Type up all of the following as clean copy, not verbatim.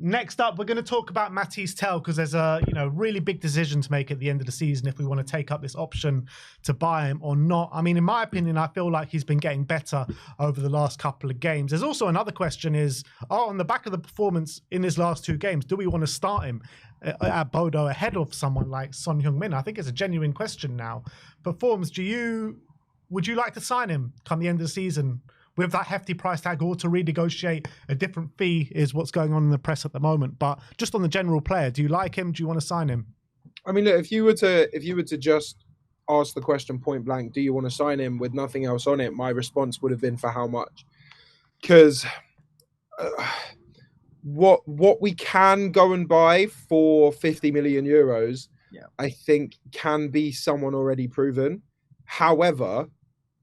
Next up, we're going to talk about Matisse Tel because there's a really big decision to make at the end of the season if we want to take up this option to buy him or not. I mean, in my opinion, I feel like he's been getting better over the last couple of games. There's also another question is, on the back of the performance in his last 2 games, do we want to start him at Bodo ahead of someone like Son Heung-min? I think it's a genuine question now. But Forms, would you like to sign him come the end of the season with that hefty price tag, or to renegotiate a different fee is what's going on in the press at the moment? But just on the general player, do you like him? Do you want to sign him? I mean, look, if you were to just ask the question point blank, do you want to sign him with nothing else on it? My response would have been, for how much? Because what we can go and buy for 50 million euros, I think can be someone already proven. However,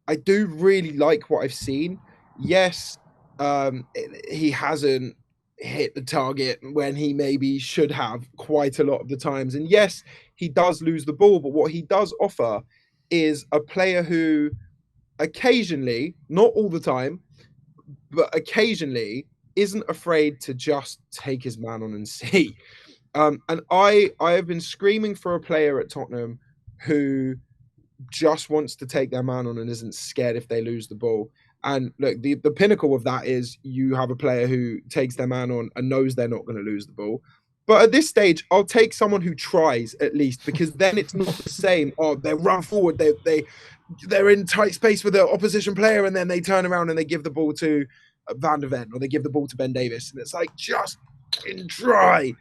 I do really like what I've seen. Yes, he hasn't hit the target when he maybe should have quite a lot of the times. And yes, he does lose the ball, but what he does offer is a player who occasionally, not all the time, but occasionally isn't afraid to just take his man on and see. And I have been screaming for a player at Tottenham who just wants to take their man on and isn't scared if they lose the ball. And look, the pinnacle of that is you have a player who takes their man on and knows they're not going to lose the ball. But at this stage, I'll take someone who tries at least, because then it's not the same. Oh, they run forward, they're in tight space with the opposition player, and then they turn around and they give the ball to Van der Ven, or they give the ball to Ben Davis, and it's like, just try.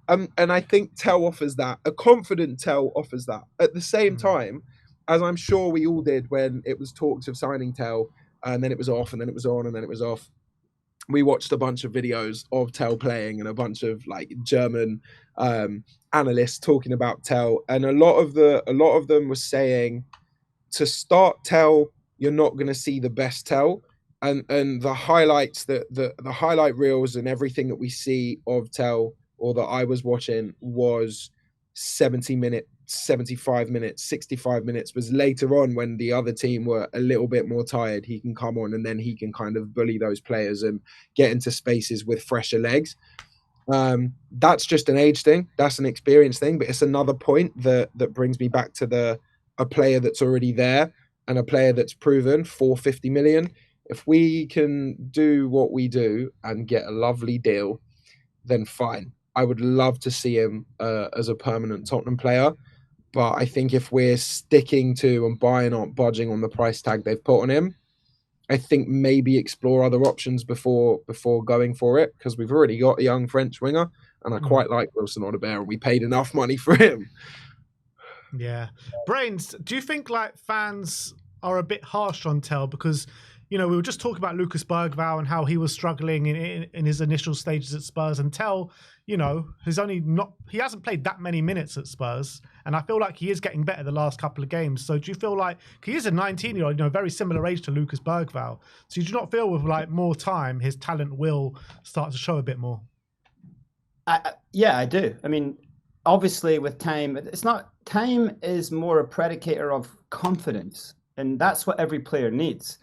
And I think Tel offers that. A confident Tel offers that. At the same time, as I'm sure we all did when it was talks of signing Tel, and then it was off, and then it was on, and then it was off. We watched a bunch of videos of Tel playing and a bunch of like German analysts talking about Tel, and a lot of them were saying, to start Tel, you're not going to see the best Tel, and the highlights, the highlight reels and everything that we see of Tel, or that I was watching, was 70 minutes, 75 minutes, 65 minutes. Was later on, when the other team were a little bit more tired, he can come on and then he can kind of bully those players and get into spaces with fresher legs. That's just an age thing, that's an experience thing, but it's another point that brings me back to a player that's already there and a player that's proven for 50 million. If we can do what we do and get a lovely deal, then fine. I would love to see him as a permanent Tottenham player. But I think if we're sticking to and buying on, budging on the price tag they've put on him, I think maybe explore other options before going for it, because we've already got a young French winger, and I quite like Wilson Odobert, and we paid enough money for him. Yeah. Brains, do you think like fans are a bit harsh on Tel? Because, we were just talking about Lucas Bergvall and how he was struggling in his initial stages at Spurs, and Tel, he hasn't played that many minutes at Spurs, and I feel like he is getting better the last couple of games. So do you feel like, he is a 19-year-old, very similar age to Lucas Bergvall, so do you not feel with like more time, his talent will start to show a bit more? Yeah, I do. I mean, obviously with time, time is more a predicator of confidence, and that's what every player needs.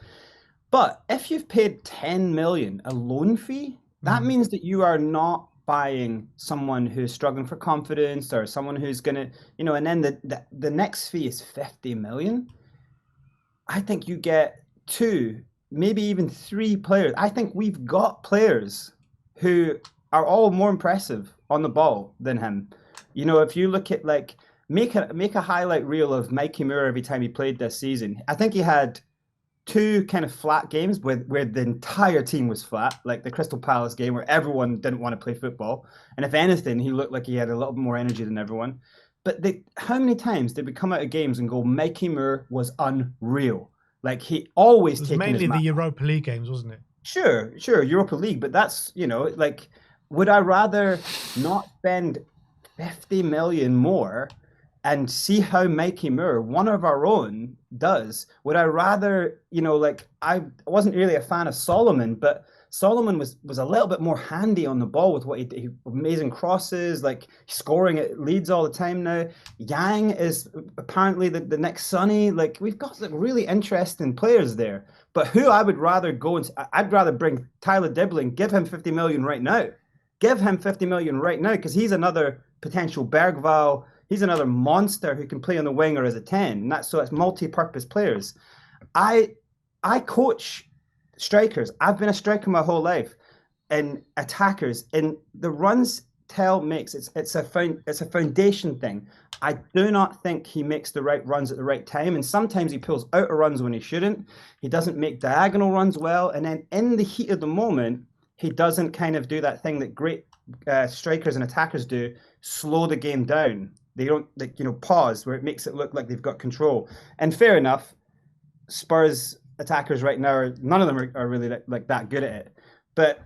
But if you've paid 10 million a loan fee, that means that you are not buying someone who's struggling for confidence, or someone who's going to, and then the next fee is 50 million. I think you get 2, maybe even 3 players. I think we've got players who are all more impressive on the ball than him. If you look at like, make a highlight reel of Mikey Moore every time he played this season. I think he had 2 kind of flat games where the entire team was flat, like the Crystal Palace game where everyone didn't want to play football. And if anything, he looked like he had a little more energy than everyone. But how many times did we come out of games and go, Mikey Moore was unreal? Like, he always taken mainly the Europa League games, wasn't it? Sure, Europa League. But that's, like, would I rather not spend 50 million more and see how Mikey Moore, one of our own, does? Would I rather, I wasn't really a fan of Solomon, but Solomon was a little bit more handy on the ball with what he amazing crosses, like scoring at Leeds all the time now. Yang is apparently the next Sonny. Like, we've got like really interesting players there. But who I would rather I'd rather bring Tyler Dibling, give him 50 million right now, Give him 50 million right now because he's another potential Bergvall. He's another monster who can play on the wing or as a 10. And so it's multi-purpose players. I coach strikers. I've been a striker my whole life, and attackers. And the runs Tel makes, it's a foundation thing. I do not think he makes the right runs at the right time, and sometimes he pulls out of runs when he shouldn't. He doesn't make diagonal runs well, and then in the heat of the moment, he doesn't kind of do that thing that great strikers and attackers do: slow the game down. They don't, pause where it makes it look like they've got control. And fair enough, Spurs attackers right now, none of them are really like that good at it. But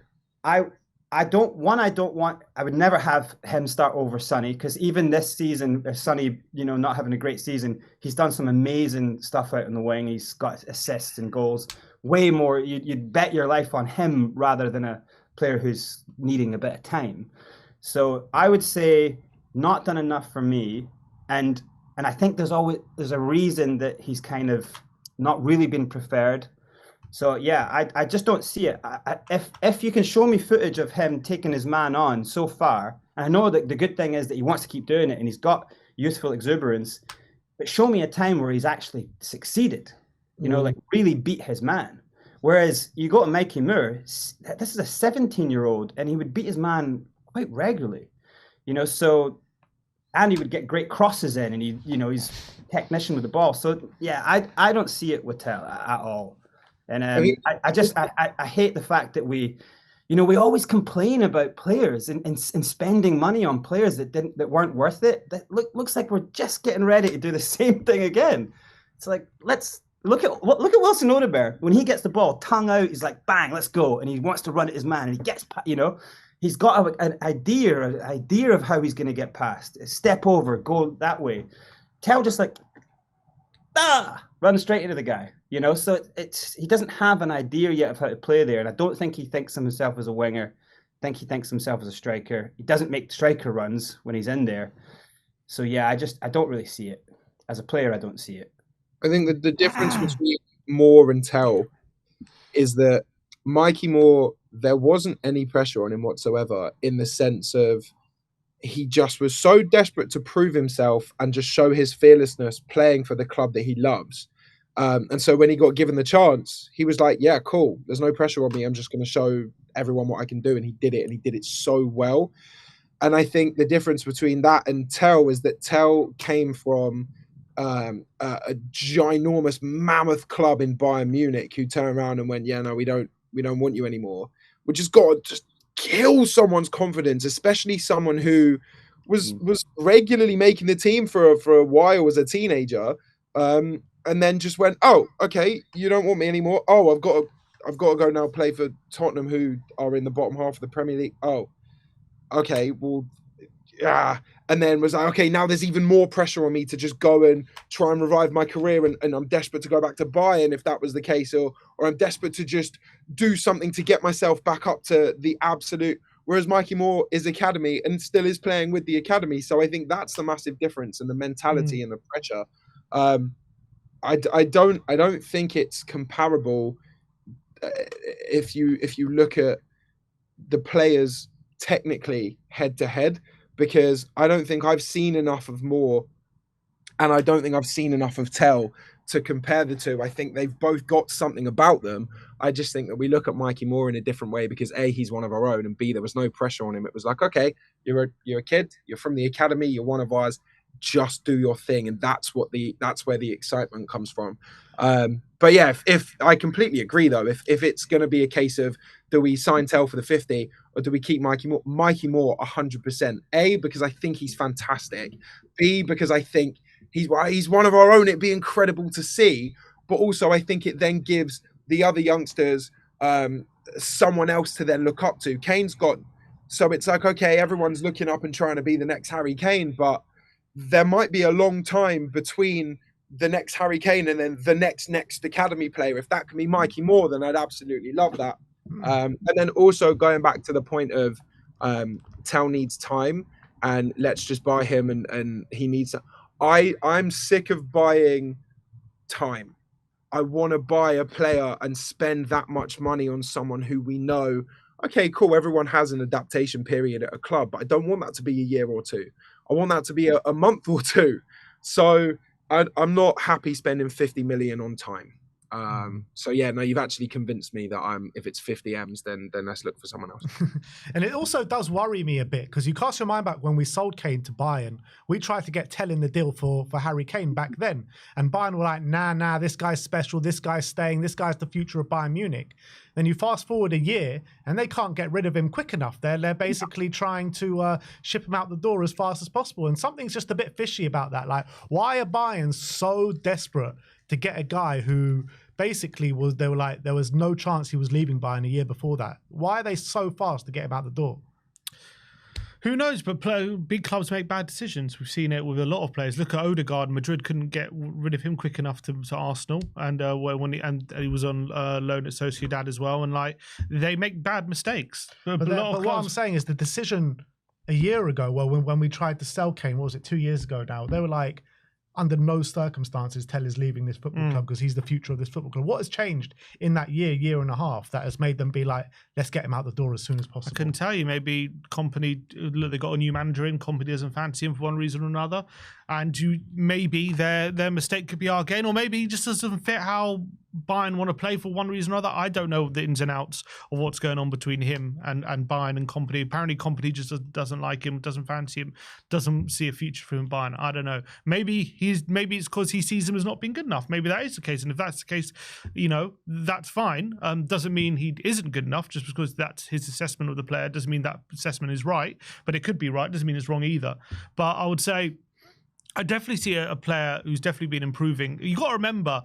I would never have him start over Sonny, because even this season, Sonny, not having a great season, he's done some amazing stuff out in the wing. He's got assists and goals. Way more, you'd bet your life on him rather than a player who's needing a bit of time. So I would say not done enough for me, and I think there's a reason that he's kind of not really been preferred. So yeah, I just don't see it. If you can show me footage of him taking his man on so far, and I know that the good thing is that he wants to keep doing it and he's got youthful exuberance, but show me a time where he's actually succeeded, like really beat his man. Whereas you go to Mikey Moore, this is a 17-year-old, and he would beat his man quite regularly, so, and he would get great crosses in, and he's a technician with the ball. So yeah, I don't see it with Tel at all. And I hate the fact that we always complain about players and spending money on players that weren't worth it. That looks like we're just getting ready to do the same thing again. It's like, let's look at Wilson Odegaard. When he gets the ball, tongue out, he's like, bang, let's go, and he wants to run at his man, and he gets, he's got an idea of how he's going to get past. Step over, go that way. Tel just like, run straight into the guy. So he doesn't have an idea yet of how to play there, and I don't think he thinks of himself as a winger. I think he thinks of himself as a striker. He doesn't make striker runs when he's in there. So yeah, I don't really see it. As a player, I don't see it. I think that the difference between Moore and Tel is that Mikey Moore, there wasn't any pressure on him whatsoever, in the sense of he just was so desperate to prove himself and just show his fearlessness playing for the club that he loves. And so when he got given the chance, he was like, yeah, cool. There's no pressure on me. I'm just going to show everyone what I can do. And he did it, and he did it so well. And I think the difference between that and Tel is that Tel came from a ginormous mammoth club in Bayern Munich, who turned around and went, yeah, no, we don't want you anymore, which has got to just kill someone's confidence, especially someone who was regularly making the team for a while as a teenager. And then just went, oh, okay, you don't want me anymore. Oh, I've got to go now play for Tottenham, who are in the bottom half of the Premier League. Oh, okay, well, yeah. And then was like, okay, now there's even more pressure on me to just go and try and revive my career, and I'm desperate to go back to Bayern if that was the case, or I'm desperate to just do something to get myself back up to the absolute. Whereas Mikey Moore is academy and still is playing with the academy. So I think that's the massive difference in the mentality and the pressure. I don't think it's comparable if you look at the players technically head to head, because I don't think I've seen enough of Moore, and I don't think I've seen enough of Tel to compare the two. I think they've both got something about them. I just think that we look at Mikey Moore in a different way because A, he's one of our own, and B, there was no pressure on him. It was like, okay, you're a kid, you're from the academy, you're one of ours. Just do your thing, and that's where the excitement comes from. But yeah, if I completely agree though, if it's going to be a case of do we sign Tel for the 50 or do we keep Mikey Moore? Mikey Moore 100%. A, because I think he's fantastic. B, because I think he's one of our own. It'd be incredible to see, but also I think it then gives the other youngsters someone else to then look up to. Kane's got, so it's like, okay, everyone's looking up and trying to be the next Harry Kane, but there might be a long time between the next Harry Kane and then the next academy player. If that can be Mikey Moore, then I'd absolutely love that. And then also going back to the point of Tel needs time, and let's just buy him, and he needs. I'm sick of buying time. I want to buy a player and spend that much money on someone who we know okay, cool, everyone has an adaptation period at a club, but I don't want that to be a year or two. I want that to be a month or two. So I'm not happy spending 50 million on time. So yeah, no, you've actually convinced me that if it's 50 M's, then let's look for someone else. And it also does worry me a bit, because you cast your mind back when we sold Kane to Bayern, we tried to get Tel in the deal for Harry Kane back then. And Bayern were like, nah, this guy's special, this guy's staying, this guy's the future of Bayern Munich. Then you fast forward a year and they can't get rid of him quick enough. They're basically trying to ship him out the door as fast as possible. And something's just a bit fishy about that. Like, why are Bayern so desperate to get a guy who basically they were like, there was no chance he was leaving Bayern a year before that? Why are they so fast to get him out the door? Who knows? But big clubs make bad decisions. We've seen it with a lot of players. Look at Odegaard. Madrid couldn't get rid of him quick enough to Arsenal, and when he was on loan at Sociedad as well. And like, they make bad mistakes. But what I'm saying is the decision a year ago, well, when we tried to sell Kane, what was it, 2 years ago now? They were like, under no circumstances Tel is leaving this football club because he's the future of this football club. What has changed in that year and a half that has made them be like, let's get him out the door as soon as possible? I couldn't tell you. Maybe Company, look, they got a new manager in. Company doesn't fancy him for one reason or another, and maybe their mistake could be our gain, or maybe he just doesn't fit how Bayern want to play for one reason or other. I don't know the ins and outs of what's going on between him and Bayern and Company. Apparently Company just doesn't like him, doesn't fancy him, doesn't see a future for him in Bayern. I don't know. Maybe it's because he sees him as not being good enough. Maybe that is the case. And if that's the case, that's fine. Doesn't mean he isn't good enough just because that's his assessment of the player. Doesn't mean that assessment is right, but it could be right. Doesn't mean it's wrong either. But I would say I definitely see a player who's definitely been improving. You got to remember,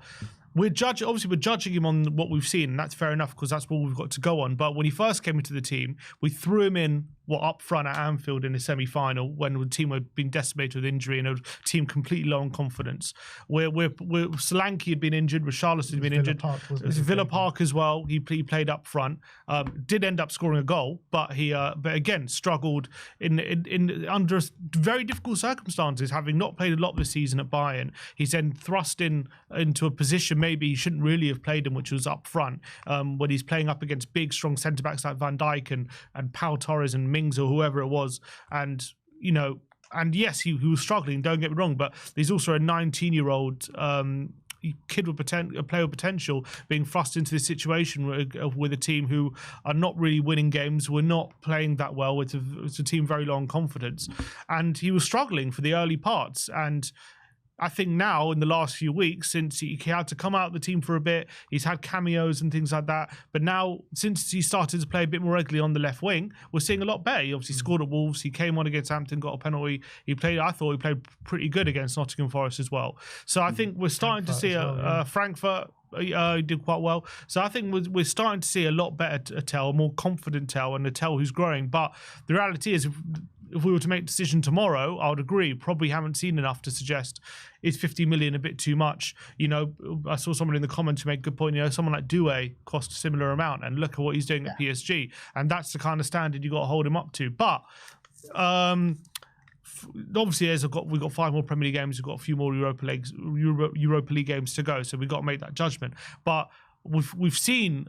we're judging him on what we've seen, and that's fair enough because that's what we've got to go on. But when he first came into the team, we threw him in up front at Anfield in the semi-final when the team had been decimated with injury and a team completely low on confidence. Where Solanke had been injured, Richarlison had been injured. Villa Park as well. He played up front. Did end up scoring a goal, but he again struggled in under very difficult circumstances, having not played a lot this season at Bayern. He's then thrust into a position maybe he shouldn't really have played in, which was up front, when he's playing up against big, strong centre backs like Van Dijk and Pau Torres and Mings or whoever it was. And yes, he was struggling, don't get me wrong, but he's also a 19-year-old kid with a player with potential being thrust into this situation with a team who are not really winning games. We're not playing that well. It's a team very low on confidence, and he was struggling for the early parts. And I think now in the last few weeks, since he had to come out of the team for a bit, he's had cameos and things like that. But now, since he started to play a bit more regularly on the left wing, we're seeing a lot better. He obviously scored at Wolves. He came on against Hampton, got a penalty. I thought he played pretty good against Nottingham Forest as well. So I think we're starting to see Frankfurt. He did quite well. So I think we're starting to see a lot better Tel, a more confident Tel, and a Tel who's growing. But the reality is, if we were to make a decision tomorrow, I would agree, probably haven't seen enough to suggest is 50 million a bit too much. I saw someone in the comments who made a good point. Someone like Doué cost a similar amount, and look at what he's doing at PSG. And that's the kind of standard you got to hold him up to. But obviously, we've got 5 more Premier League games, we've got a few more Europa League games to go, so we've got to make that judgment. But we've seen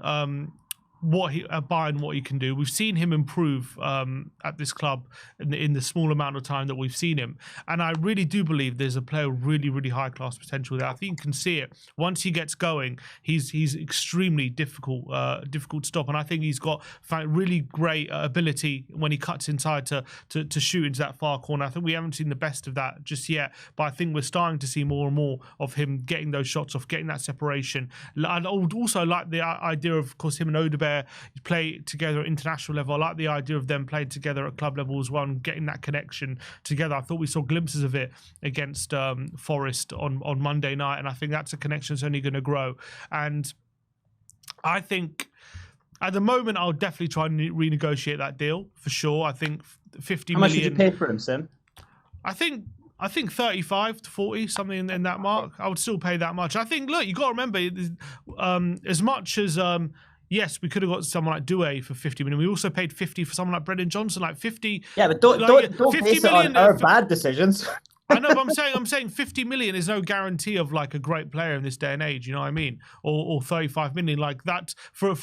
what he can do. We've seen him improve at this club in the small amount of time that we've seen him, and I really do believe there's a player with really, really high class potential there. I think you can see it once he gets going. He's extremely difficult to stop, and I think he's got really great ability when he cuts inside to shoot into that far corner. I think we haven't seen the best of that just yet, but I think we're starting to see more and more of him getting those shots off, getting that separation. I would also like the idea of course, him and Odegaard play together at international level. I like the idea of them playing together at club level as well and getting that connection together. I thought we saw glimpses of it against Forest on Monday night, and I think that's a connection that's only going to grow. And I think at the moment I'll definitely try and renegotiate that deal for sure. I think 50 million. How much did you pay for him, Sim? I think 35 to 40, something in that mark. I would still pay that much. I think, look, you got to remember, as much as yes, we could have got someone like Doué for 50 million. We also paid 50 for someone like Brendan Johnson, like 50. Yeah, but don't base it on our bad decisions. I know, but I'm saying 50 million is no guarantee of like a great player in this day and age. You know what I mean? Or 35 million like that for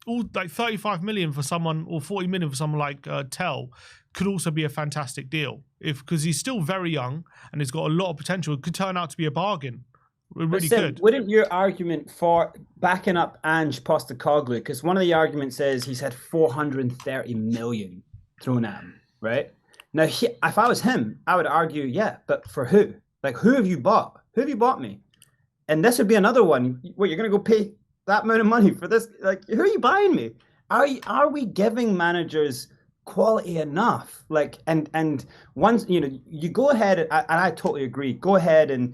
all like 35 million for someone or 40 million for someone like Tel could also be a fantastic deal because he's still very young and he's got a lot of potential. It could turn out to be a bargain. It really could. Wouldn't your argument for backing up Ange Postecoglou, because one of the arguments is he's had 430 million thrown at him, right? Now, if I was him, I would argue, yeah, but for who? Like, who have you bought? Who have you bought me? And this would be another one. What, you're going to go pay that amount of money for this? Like, who are you buying me? Are we giving managers quality enough? Like, and once, you go ahead, and I totally agree, go ahead and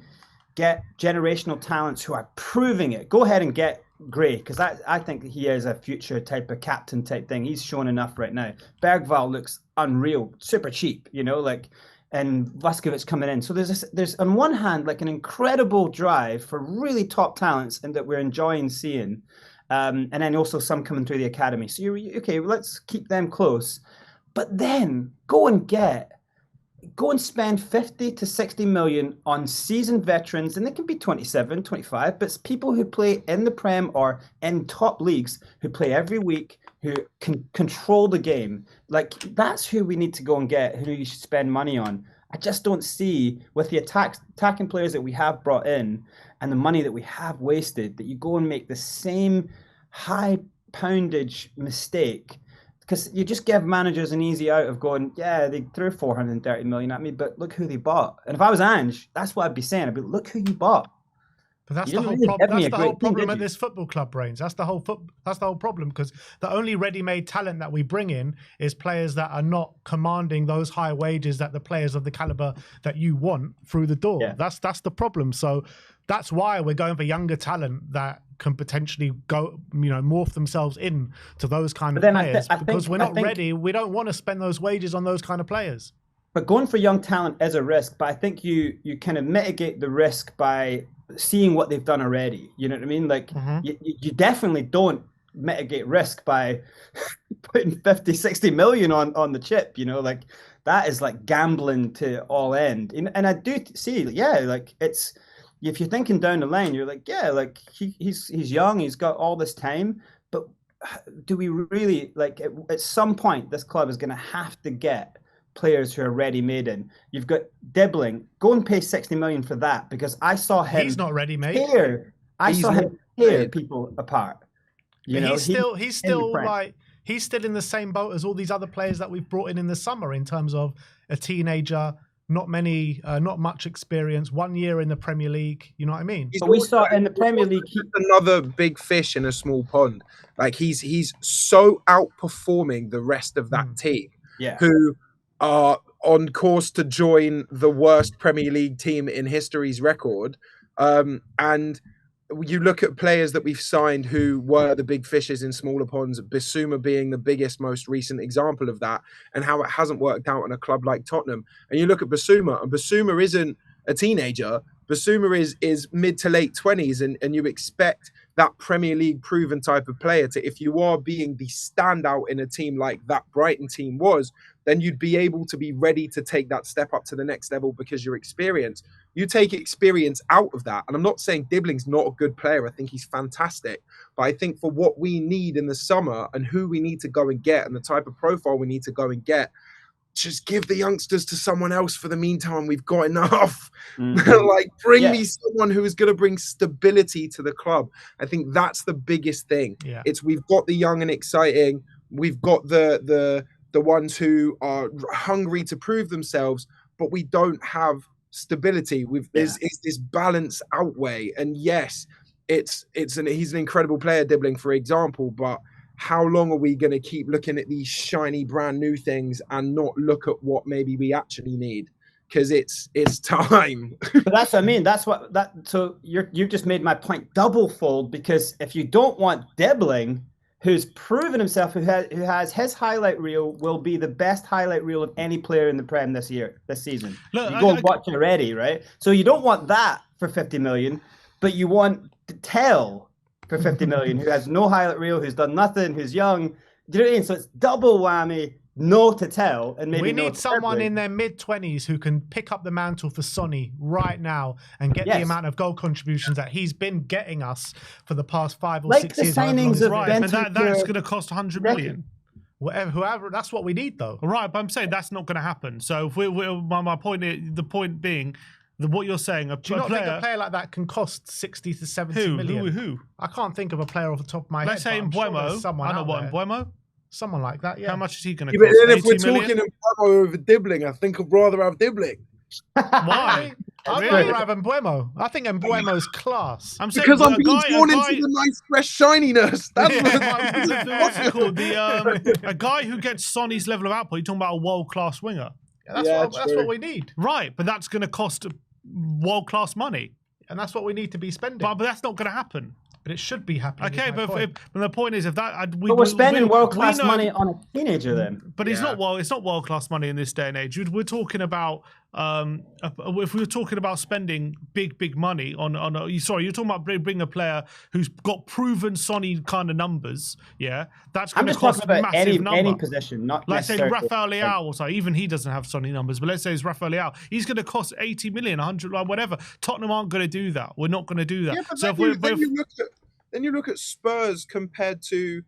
get generational talents who are proving it. Go ahead and get Gray, because I think he is a future type of captain type thing. He's shown enough right now. Bergvall looks unreal, super cheap, and Vlaskovic coming in. So there's on one hand like an incredible drive for really top talents and that we're enjoying seeing, and then also some coming through the academy. So you're okay. Let's keep them close, but then go and spend 50 to 60 million on seasoned veterans, and they can be 27, 25, but it's people who play in the Prem or in top leagues who play every week, who can control the game. Like, that's who we need to go and get, who you should spend money on. I just don't see, with the attacking players that we have brought in and the money that we have wasted, that you go and make the same high poundage mistake. Because you just give managers an easy out of going, yeah, they threw 430 million at me, but look who they bought. And if I was Ange, that's what I'd be saying. I'd be, look who you bought. But that's the whole problem. That's the whole problem at this football club, Brains. That's the whole problem, because the only ready-made talent that we bring in is players that are not commanding those high wages that the players of the caliber that you want through the door. Yeah. That's the problem. So that's why we're going for younger talent that can potentially go, morph themselves in to those kind of players, because we're not ready. We don't want to spend those wages on those kind of players. But going for young talent is a risk, but I think you kind of mitigate the risk by seeing what they've done already. You know what I mean? Like, you definitely don't mitigate risk by putting 50, 60 million on the chip, like that is like gambling to all end. And I do see, like it's, if you're thinking down the line, you're like, yeah, like he's young, he's got all this time, but do we really, like, at some point this club is going to have to get players who are ready-made in. You've got Dibbling. Go and pay 60 million for that, because I saw him. He's not ready-made. Saw him tear people apart. He's still in the same boat as all these other players that we've brought in the summer, in terms of a teenager, not much experience, 1 year in the Premier League. You know what I mean? But we saw in the Premier League, another big fish in a small pond. Like, he's so outperforming the rest of that team, who are on course to join the worst Premier League team in history's record. And you look at players that we've signed who were the big fishes in smaller ponds, Bissouma being the biggest, most recent example of that, and how it hasn't worked out in a club like Tottenham. And you look at Bissouma, and Bissouma isn't a teenager. Bissouma is mid to late 20s, and you expect that Premier League proven type of player to, if you are being the standout in a team like that Brighton team was, then you'd be able to be ready to take that step up to the next level because you're experienced. You take experience out of that. And I'm not saying Dibbling's not a good player. I think he's fantastic. But I think for what we need in the summer and who we need to go and get and the type of profile we need to go and get, just give the youngsters to someone else for the meantime. We've got enough. Like, bring me someone who is going to bring stability to the club. I think that's the biggest thing. Yeah. It's, we've got the young and exciting. We've got the ones who are hungry to prove themselves, but we don't have stability. It's this balance outweigh. And yes, he's an incredible player, Dibbling, for example, but how long are we going to keep looking at these shiny brand new things and not look at what maybe we actually need? Because it's time. But that's what I mean. So you've just made my point double fold, because if you don't want Dibbling, who's proven himself, who has his highlight reel will be the best highlight reel of any player in the Prem this season. Look, you go and watch it already, right? So you don't want that for 50 million, but you want Tel for 50 million, who has no highlight reel, who's done nothing, who's young. Do you know what I mean? So it's double whammy. no to Tel, and maybe we no need to someone February. in their mid-20s who can pick up the mantle for Sonny right now and get the Yes. amount of goal contributions that he's been getting us for the past 5 or Like 6 the years. however long signings he's of been. Right, but Bentancur- that's going to cost 100 million. Whoever, that's what we need, though. Right, but I'm saying that's not going to happen. So if my point is, the point being, what you're saying, Do you not think a player like that can cost 60 to 70 million? Who? I can't think of a player off the top of my Let's head. say but I'm sure Mbuemo. there's someone I know out what there. Mbuemo. Someone like that, yeah. How much is he going to Yeah, cost? but then if we're 80 million? talking Mbuemo over Dibbling, I think I'd rather have Dibbling. Why? I'd Really? rather have Mbuemo. I think Mbuemo's class. I'm saying Because I'm a being guy, drawn into the nice fresh shininess. That's what's it called? A guy who gets Sonny's level of output. You're talking about a world-class winger. That's what we need. Right, but that's going to cost world-class money. And that's what we need to be spending. But that's not going to happen. But it should be happening. Okay, but the point is, if that But we're spending world-class money on a teenager then. But it's not world-class money in this day and age. We're talking about if we were talking about spending big money on you're talking about bringing a player who's got proven Sonny kind of numbers. Yeah, that's going to cost a massive number. Any position, not like say necessarily. Rafael Leao or so. Even he doesn't have Sonny numbers, but let's say it's Rafael Leao. He's going to cost 80 million, 100, like whatever. Tottenham aren't going to do that. We're not going to do that. Yeah, but so then you look at Spurs compared to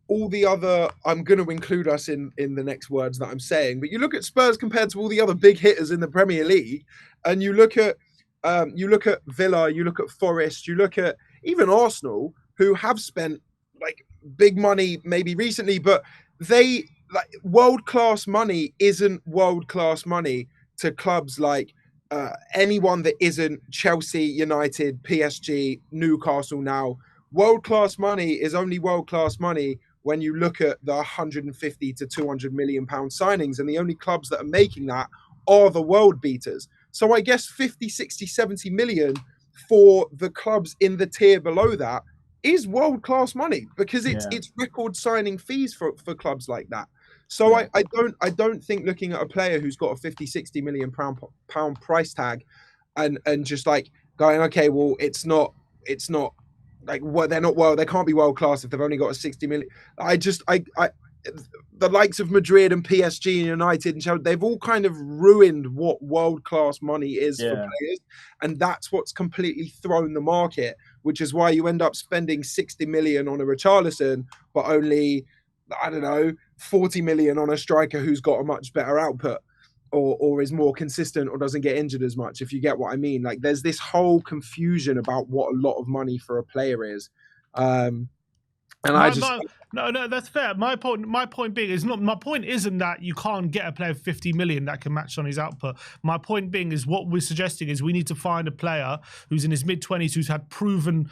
all the other. I'm going to include us in the next words that I'm saying, but you look at Spurs compared to all the other big hitters in the Premier League, and you look at Villa, you look at Forest, you look at even Arsenal, who have spent like big money maybe recently, but they like world class money isn't world class money to clubs like anyone that isn't Chelsea, United, PSG, Newcastle now. World-class money is only world-class money when you look at the 150 to 200 million pound signings, and the only clubs that are making that are the world beaters. So I guess 50, 60, 70 million for the clubs in the tier below that is world-class money because it's record signing fees for clubs like that. So I don't think looking at a player who's got a 50, 60 million pound price tag and just like going, okay, well, it's not like they can't be world class if they've only got a 60 million. The likes of Madrid and PSG and United and Chelsea, they've all kind of ruined what world class money is for players, and that's what's completely thrown the market. Which is why you end up spending 60 million on a Richarlison, but only 40 million on a striker who's got a much better output. Or is more consistent or doesn't get injured as much, if you get what I mean. Like there's this whole confusion about what a lot of money for a player is. No, that's fair. My point being is not. My point isn't that you can't get a player of 50 million that can match on his output. My point being is what we're suggesting is we need to find a player who's in his mid-20s who's had proven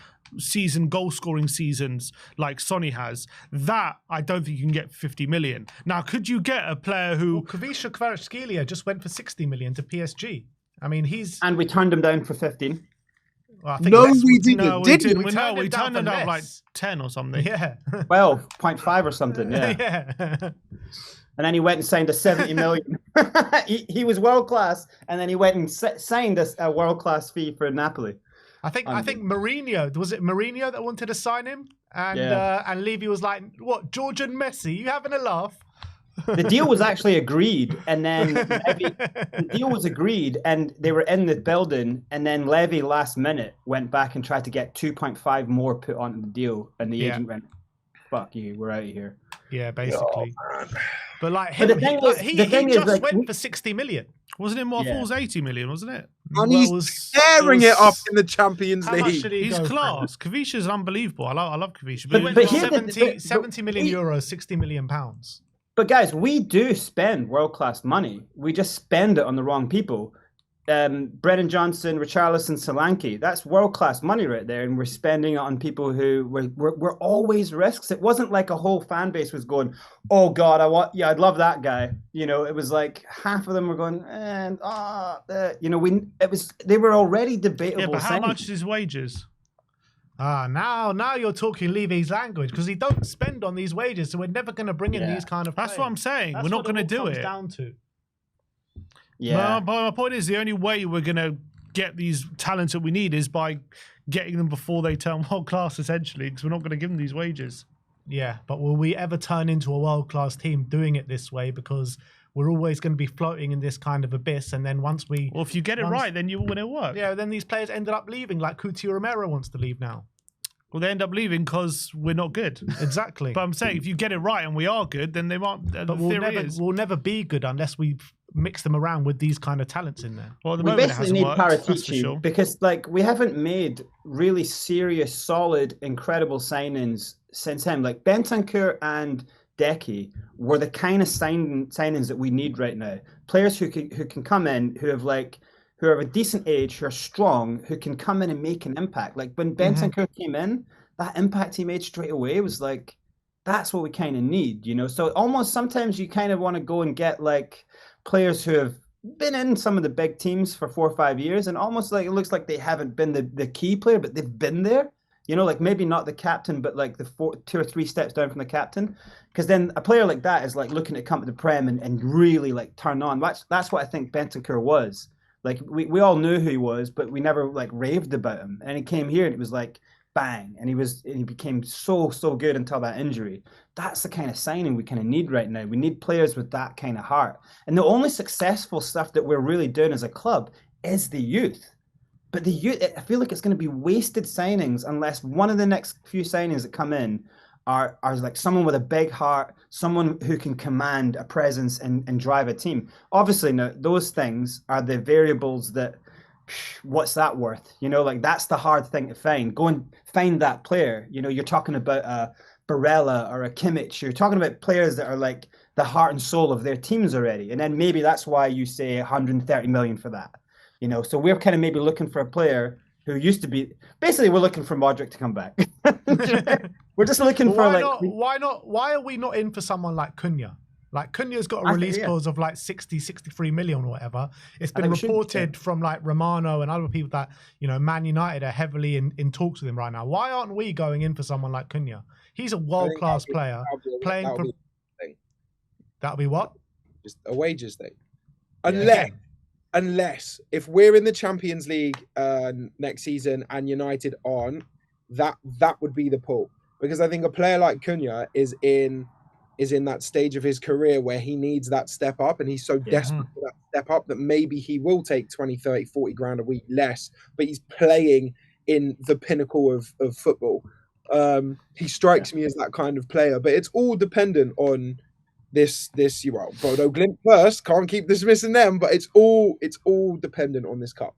goal scoring seasons like Sonny has. That I don't think you can get 50 million. Now, could you get a player who Kavisha Kvaratskhelia just went for 60 million to PSG? I mean, and we turned him down for 15. Well, we didn't. We turned him down like 10 or something. Yeah. 12.5 or something. Yeah. And then he went and signed a 70 million. he was world class, and then he went and signed a world class fee for Napoli. I think Mourinho, was it Mourinho that wanted to sign him? And Levy was like, what, George and Messi? You having a laugh? The deal was actually agreed, and then the deal was agreed, and they were in the building, and then Levy last minute went back and tried to get 2.5 more put onto the deal, and the agent went, fuck you, we're out of here. Yeah, basically. But like he just went for 60 million. Wasn't it Waffles 80 million, wasn't it? And he's tearing it up in the Champions League. He's class. Kavisha's unbelievable. I love Kavisha. But 70 million euros, 60 million pounds. But guys, we do spend world-class money. We just spend it on the wrong people. Brennan Johnson, Richarlison, Solanke, that's world-class money right there. And we're spending it on people who were always risks. It wasn't like a whole fan base was going, oh God, I'd love that guy. You know, it was like half of them were going, they were already debatable. Yeah, but how much is his wages? Now you're talking Levy's language, because he don't spend on these wages, so we're never going to bring in these kind of players. That's what I'm saying. We're not going to do it. Down to. Yeah. But my point is the only way we're going to get these talents that we need is by getting them before they turn world class, essentially, because we're not going to give them these wages. Yeah, but will we ever turn into a world-class team doing it this way? Because we're always going to be floating in this kind of abyss. And then once we... Well, if you get it right, then you will work. Yeah, then these players ended up leaving, like Coutinho Romero wants to leave now. Well, they end up leaving because we're not good. Exactly. But I'm saying if you get it right and we are good, then they might. But we'll never be good unless we mix them around with these kind of talents in there. Well, at the we moment basically it need hasn't worked, Paratici sure. because like we haven't made really serious, solid, incredible signings since him. Like Bentancur and Decky were the kind of signings that we need right now. Players who can come in, who are of a decent age, who are strong, who can come in and make an impact. Like when Bentancur came in, that impact he made straight away was like, that's what we kind of need, you know? So almost sometimes you kind of want to go and get like players who have been in some of the big teams for 4 or 5 years and almost like it looks like they haven't been the key player, but they've been there. You know, like maybe not the captain, but like the 2 or 3 steps down from the captain. Because then a player like that is like looking to come to the Prem and really like turn on. That's what I think Bentancur was. Like we all knew who he was, but we never like raved about him. And he came here and it was like bang, and he became so good until that injury. That's the kind of signing we kind of need right now. We need players with that kind of heart. And the only successful stuff that we're really doing as a club is the youth. But the youth, I feel like it's going to be wasted signings unless one of the next few signings that come in are like someone with a big heart, someone who can command a presence and drive a team. Obviously, now those things are the variables that, what's that worth? You know, like that's the hard thing to find. Go and find that player. You know, you're talking about a Barella or a Kimmich. You're talking about players that are like the heart and soul of their teams already. And then maybe that's why you say 130 million for that. You know, so we're kind of maybe looking for a player who used to be, basically we're looking for Modric to come back. We're just looking for why are we not in for someone like Cunha? Like Cunha's got a release clause of like 63 million or whatever. It's been reported from like Romano and other people that, you know, Man United are heavily in talks with him right now. Why aren't we going in for someone like Cunha? He's a world-class player playing for... That'll be what? Just a wages thing. Yeah. Unless if we're in the Champions League next season and United aren't, that would be the pull. Because I think a player like Cunha is in that stage of his career where he needs that step up, and he's so desperate for that step up that maybe he will take 20, 30, 40 grand a week less, but he's playing in the pinnacle of football. He strikes me as that kind of player, but it's all dependent on this Bodo Glimt first. Can't keep dismissing them, but it's all dependent on this cup.